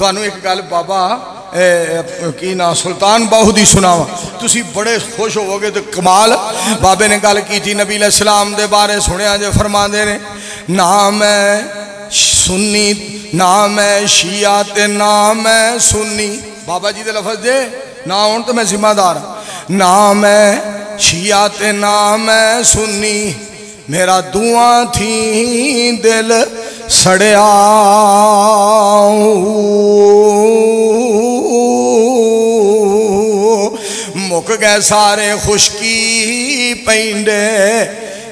تو انہوں ایک گل بابا کی نا سلطان باہو دی سناوا تسی بڑے خوش ہو گے تو کمال بابے نے گل کی تھی نبی علیہ السلام دے بارے سنیا جو فرما دے نے نام ہے سنی نام ہے شیعہ تے نام ہے سنی بابا جی دے لفظ دے نہ ہون تو میں ذمہ دار نام ہے شیعہ تے نام ہے سنی میرا دعا تھی دل سڑیا مک گئے سارے خشکی پینڈے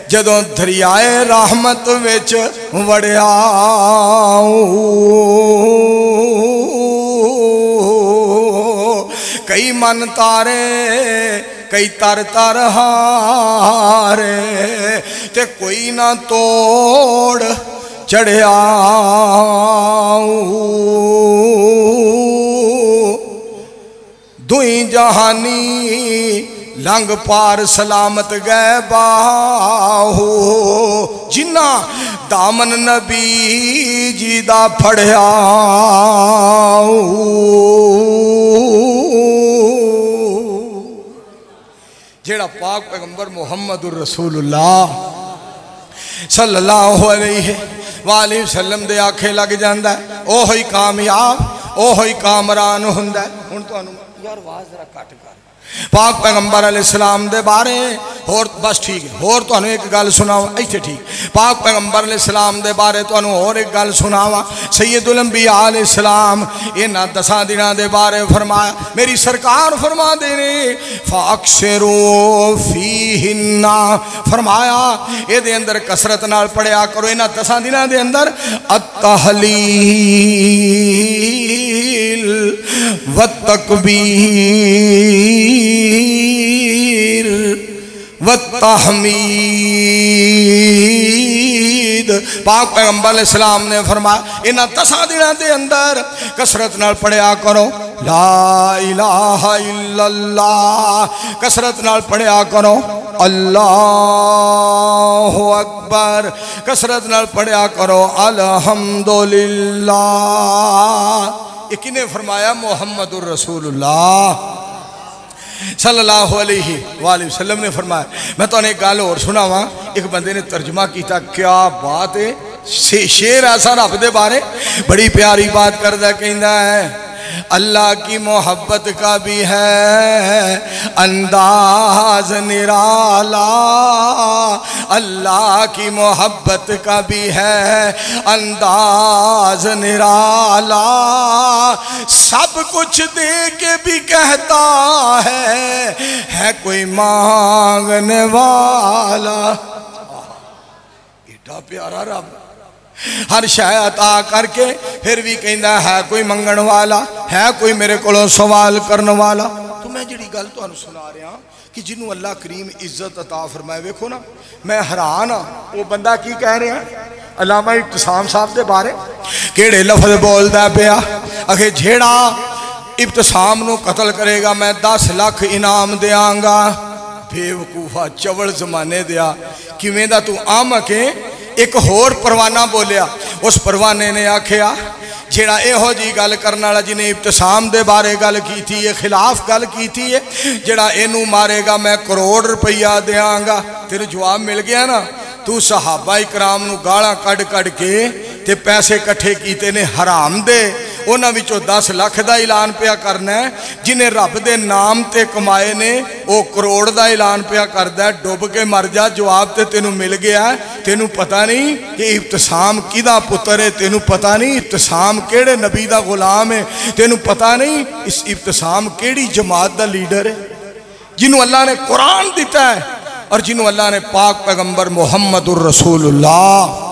جدوں دریائے رحمت وچ وڑیا کئی من تارے کئی تر تر ہارے تے کوئی نہ توڑ چڑھیا دوئی جہانی لنگ پار سلامت گئے باہو جنہ دامن نبی جی دا پھڑیا جیڑا پاک پیغمبر محمد الرسول اللہ صلی اللہ علیہ وآلہ وسلم دے آنکھیں لگ جاندہ ہے اوہی کامیاب اوہی کامران ہوندہ ہے ان تو انہوں یار واز ذرا کٹ کر پاک پیغمبر علیہ السلام دے بارے اور بس ٹھیک ہے اور تو انہوں ایک گل سناوا ایسے ٹھیک پاک پیغمبر علیہ السلام دے بارے تو انہوں اور ایک گل سناوا سید الانبیاء علیہ السلام انہاں 10 دنوں دے بارے فرمایا میری سرکار فرما دینے فاکسرو فیہن فرمایا اے دے اندر کثرت نال پڑھیا کرو انہاں 10 دنوں دے اندر التحلیل والتکبیر والتحمید پاک پیغمبر علیہ السلام نے فرمایا انہاں 10 دنوں دے اندر کثرت نال پڑھیا کرو لا الہ الا اللہ کثرت نال پڑھیا کرو اللہ اکبر کثرت نال پڑھیا کرو الحمدللہ ایک نے فرمایا محمد الرسول اللہ صلی اللہ علیہ وآلہ وسلم نے فرمایا میں تو انہیں ایک گال اور سنا ہوا ایک بندے نے ترجمہ کیتا کیا بات ہے شیر ایسا رب دے بارے بڑی پیاری بات کردہ کہندہ ہے اللہ کی محبت کا بھی ہے انداز نرالا اللہ کی محبت کا بھی ہے انداز نرالا سب کچھ دے کے بھی کہتا ہے کوئی مانگنے والا ایڈا پیارا رب ہر شے عطا کر کے پھر بھی کہندہ ہے کوئی منگن والا ہے کوئی میرے کولوں سوال کرنے والا تو میں جڑی گل تو انہوں سنا رہا ہوں کہ جنہوں اللہ کریم عزت عطا فرمائے ویکھو نا میں حیران ہاں وہ بندہ کی کہہ رہے ہیں علامہ ابتسام صاحب دے بارے کیڑے لفظ بولدا پیا اکھے جھیڑا ابتسام نو قتل کرے گا میں 10 لاکھ انعام دیاں گا بے وقوفہ چوڑ زمانے دیا کیویں دا تو آم کے ایک ہور پروانہ بولیا اس پروانے نے آکھیا جیڑا اے ہو جی گل کرنا والا جنہیں ابتسام دے بارے گل کی تھی یہ خلاف گل کی تھی جیڑا اینو مارے گا میں کروڑ روپیہ دیاں گا تیرے جواب مل گیا نا تو صحابہ اکرام نو گاڑا کڑ کڑ کے تے پیسے کٹھے کیتے نے حرام دے انہاں وچوں 10 لاکھ دا اعلان پیا کرنا ہے جنہیں رب دے نام تے کمائے نے او کروڑ دا اعلان پیا کردا ہے ڈوب کے مر جا جواب تے تینوں مل گیا ہے تینوں پتہ نہیں کہ ابتسام کیدا پتر ہے تینوں پتہ نہیں ابتسام کیڑے نبی دا غلام ہے تینوں پتہ نہیں اس ابتسام کیڑی جماعت دا لیڈر ہے جنہوں اللہ نے قرآن دیتا ہے اور جنہوں اللہ نے پاک پیغمبر محمد الرسول اللہ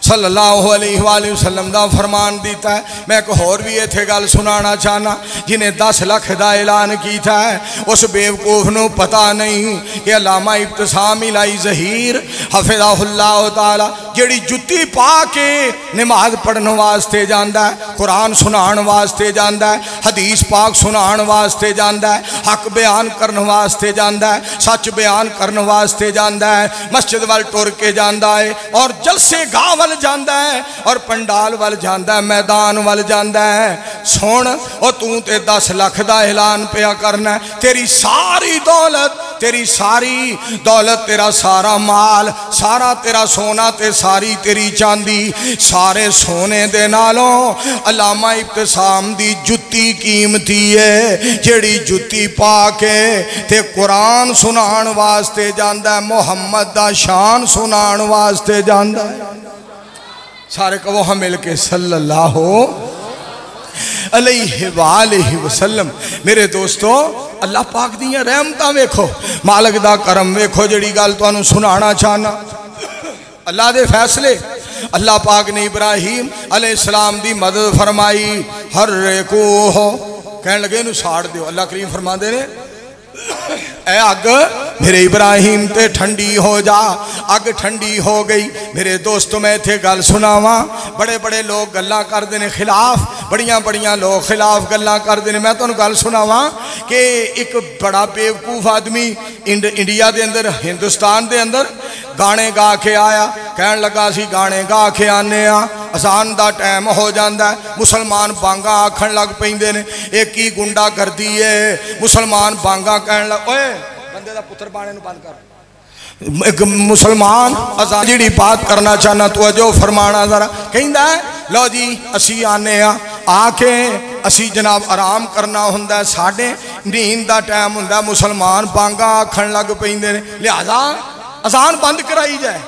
صلی اللہ علیہ وآلہ وسلم دا فرمان دیتا ہے میں ایک اور بھی یہ تھے گل سنانا چاہنا جنہیں 10 لاکھ دا اعلان کیتا ہے اس بیوقوف نو پتہ نہیں کہ علامہ ابتسام الہی ظہیر حفظہ اللہ تعالی جیڑی جتی پا کے نماز پڑھن واسطے جاندا ہے، قرآن سنان واسطے جاندا ہے، حدیث پاک سنان واسطے جاندا ہے، حق بیان کرن واسطے جاندا ہے، سچ بیان کرن واسطے جاندا ہے، مسجد وال ٹر کے جاندا ہے، اور جلسے گاہ وال جاندا ہے، اور پنڈال وال جاندا ہے، میدان وال جاندا ہے۔ سن او تو تے 10 لاکھ دا اعلان پیا کرنا ہے، تیری ساری دولت، تیرا سارا مال، سارا تیرا سونا تے ساری تیری چاندی، سارے سونے دے نالوں علامہ ابتسام دی جتی قیمتی ہے، جیڑی جتی پا کے تے قرآن سنان واسطے جاندا ہے، محمد دا شان سنان واسطے جاندا ہے۔ سارے کہو ہم مل کے صلی اللہ علیہ وآلہ وسلم۔ میرے دوستو، اللہ پاک دیاں رحمتاں ویکھو، مالک دا کرم ویکھو، جڑی گل تانوں سنانا چاہنا، اللہ دے فیصلے۔ اللہ پاک نے ابراہیم علیہ السلام دی مدد فرمائی، ہر کو ہو کہنے لگے انہوں ساڑ دیو۔ اللہ کریم فرما دے نے اے اگ میرے ابراہیم تے ٹھنڈی ہو جا۔ اگ ٹھنڈی ہو گئی۔ میرے دوستوں میں تھے گل سناواں، بڑے بڑے لوگ گلاں کر دینے خلاف، بڑیاں لوگ خلاف گلاں کر دینے۔ میں تو گل سناواں کہ ایک بڑا بیوقوف آدمی انڈیا دے اندر، ہندوستان دے اندر گانے گا کے آیا، کہن لگا سی گانے گا کے آنے اذان دا ٹائم ہو جاندا ہے، مسلمان بانگا آکھن لگ پیندے نے، ایک ہی گنڈا گردی ہے، مسلمان بانگا کہن لگ، اوے بندے دا پتر بانے نو بند کر۔ ایک مسلمان اذان جڑی بات کرنا چاہنا توجہ فرمانا ذرا، کہندا ہے لو جی اسی آنے آ کے اسی جناب آرام کرنا ہوندا ہے، ساڑھے نیند دا ٹائم ہوندا ہے، مسلمان بانگا آکھن لگ پیندے نے، لہذا اذان بند کرائی جائے،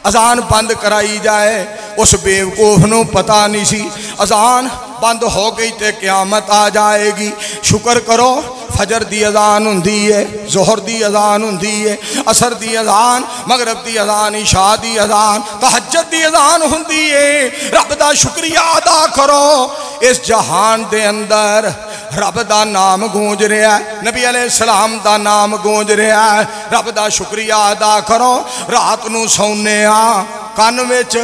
اذان بند کرائی جائے۔ اس بیوقوف نو پتہ نہیں سی اذان بند ہو گئی تے قیامت آ جائے گی۔ شکر کرو فجر دی اذان ہوندی ہے، ظہر دی اذان ہوندی ہے، عصر دی اذان، مغرب دی اذان، عشاء دی اذان، تہجد دی اذان ہوندی ہے۔ رب دا شکریہ ادا کرو، اس جہان دے اندر رب دا نام گونج رہا ہے، نبی علیہ السلام دا نام گونج رہا ہے۔ رب دا شکریہ ادا کرو، رات نو سونے کان وچ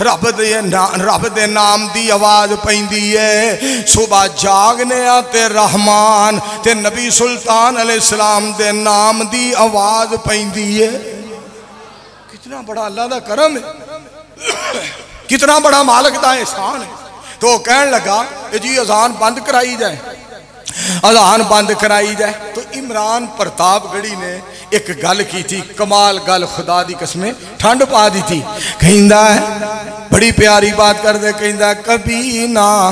رب دے نام دی آواز پیندی ہے، صبح جاگنے تے رحمان تے نبی سلطان علیہ السلام دے نام دی آواز پیندی ہے۔ کتنا بڑا اللہ دا کرم ہے، کتنا بڑا مالک دا احسان ہے۔ تو کہن لگا جی اذان بند کرائی جائے، اذان بند کرائی جائے۔ تو عمران پرتاپ گڑی نے ایک گل کی تھی، کمال گل، خدا دی قسمیں ٹھنڈ پا دی تھی۔ کہندہ ہے بڑی پیاری بات کر دے، کہندہ ہے کبھی نہ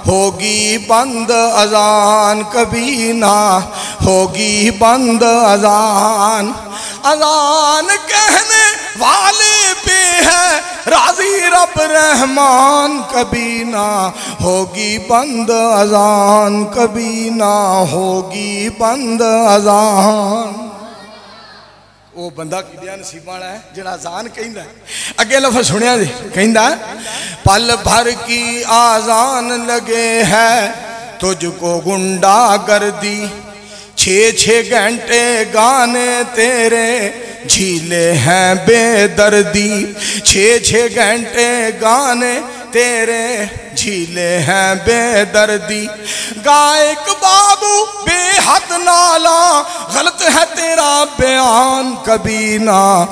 ہوگی بند اذان، کبھی نہ ہوگی بند اذان، اذان کہنے والے پہ ہے راضی رب رحمان، کبھی نہ ہوگی بند اذان، کبھی نہ ہوگی بند اذان۔ وہ بندہ کی دیا نصیب والا ہے جڑا اذان کہندا ہے۔ اگے لفظ سنیا جی، کہندا ہے پل بھر کی آذان لگے ہے تجھ کو گنڈا گردی، 6 گھنٹے گانے تیرے جھیلے ہیں بے دردی، 6 گھنٹے گانے تیرے جھیلے ہیں بے دردی، گائک بابو بے حد نالا، غلط ہے تیرا بیان، کبھی نہ